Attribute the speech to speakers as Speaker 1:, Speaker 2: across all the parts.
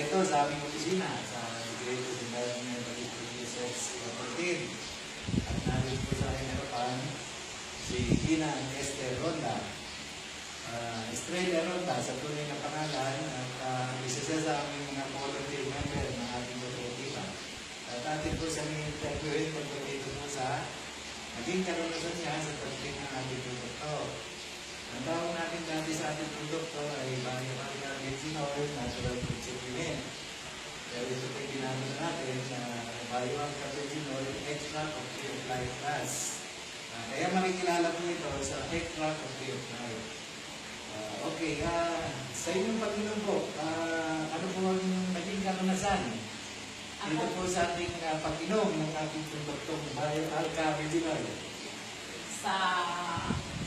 Speaker 1: narito sa aming opisina sa Secretary Environment Research Laboratory. At narito po sa aking harapan si Gina Esther Ronda. Estrella Ronda sa tunay na pangalan at isa siya sa aming mga volunteer member ng ating kooperatiba. At atin po sa aming interviewin tungkol dito po sa naging karanasan niya sa pagdating ng ating produkto. Ang tawag natin dati sa ating produkto ay Biomarker Retinol Natural Food Supplement. Pero ito po ginamit natin sa Biomarker Retinol Extract of Tree of Life Plus. Kaya makikilala po ito sa Extract of Tree of Life. Sa inyong pag-inom po, ano po ang naging karanasan? Dito po sa ating pag-inom ng ating produktong Biomarker Retinol.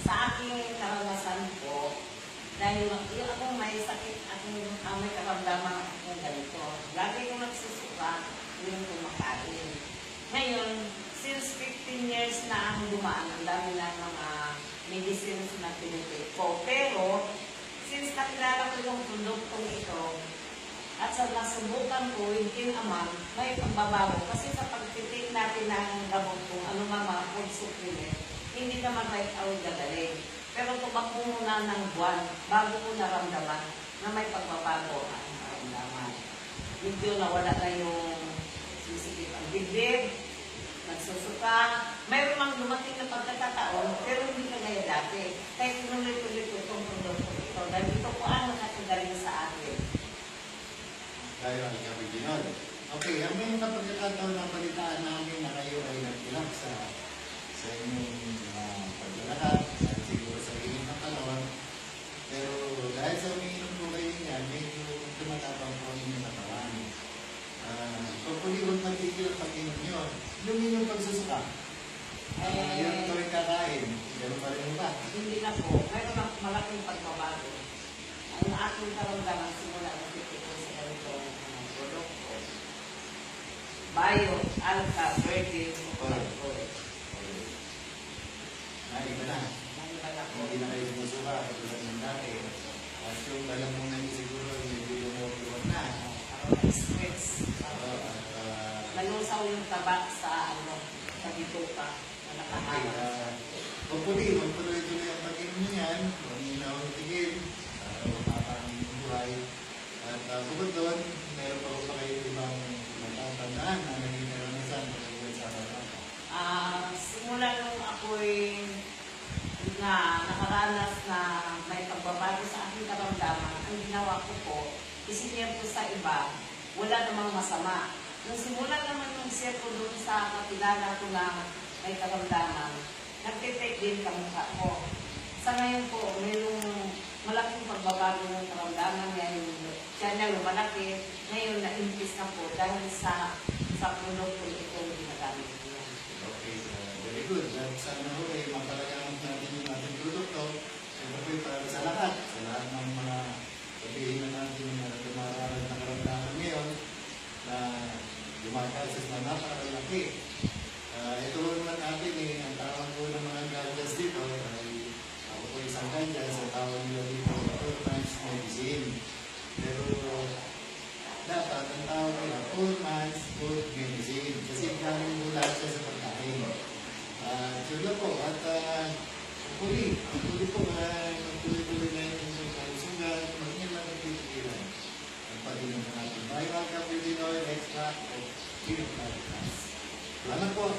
Speaker 2: Sa aking karanasan po, dahil ako may sakit, may karamdaman akong ganito. Lagi ko nagsusuka, yung kumakain. Ngayon, since 15 years na ang dumaan, ang dami na mga medicines na pinitake ko. Pero, since nakilala ko yung produktong ito, at sa nasubukan ko, yung aman, may pagbabago. Kasi sa pagtitik natin ng gamot kung ano mga food supplement, hindi naman right out gagaling. Pero tumakbo muna ng buwan bago ko naramdaman na may pagbabago ang naramdaman. Medyo nawala na yung sisikip ang bibig, nagsusuka. Mayroon mang dumating na pagkakataon, pero hindi ka gaya dati. Kaya tinuloy-tuloy ko itong produkto ito. Dahil ito po ang nakatagaling sa akin.
Speaker 1: Tayo ang Retinol. Okay, ang may pagkakataon na balitaan namin na kayo ay nagtilak sa inyong paglalakad, siguro sa inyong ng panahon. Pero dahil sa umiinom po kayo niyan, medyo tumatapang po ang inyong katawan. Kung puliwan magtigil ang pag-inom nyo, yung inyong pagsusuka, yun ito rin kakain. Ganun pa rin ba?
Speaker 2: Hindi na po. Mayroon ang malaking pagbabago. Ang aking karamdaman simula na titiko sa ganitong produkto. Bio, Alpha, Virgin,
Speaker 1: Iba na. Hindi na kayo sumusuka katulad ng dati. At yung alam mo na siguro medyo lumuluwag na.
Speaker 2: Stress. Nalusaw yung tabak sa bituka na nakahawa.
Speaker 1: Magtuloy-tuloy ang pag-inom niyan. Huwag ang tigil. Mapapang buhay. At bukod doon, meron pa ba kayo ibang matatandaan na naging karanasan pagkakulit sa karanasan?
Speaker 2: Simula nung ako'y nakaranas na may pagbabago sa aking karamdaman, ang ginawa ko po, isinare ko sa iba, wala namang masama. Nung simula naman yung share ko doon sa kakilala ko na may karamdaman, nagtitake din kamukha ko. Sa ngayon po, mayroong malaking pagbabago ng karamdaman niya, siya niya lumalaki, ngayon na-increase na po dahil sa produkto itong ginagamit niya.
Speaker 1: Okay, very good. At sana po ay mapalagamit natin yung ating produkto. Ito po para sa lahat ng mga sabihin na natin na dumararan ng karamdaman ngayon na lumakalsas na napakalaki. Ito naman natin ang tawag po ng mga gadgets dito ay ako po isang gadgets sa tawag nila dito Full-Match Medicine. Pero dapat ang tawag nila Full-Match Food Medicine kasi galing mo lahat siya sa pagkain. Yun lang po at puli po magtuloy-tuloy na yung kalusugan maging lang ang titigilan ang pag-inom natin. Biomarker Retinol Extract of Tree of Life Plus. Salamat po.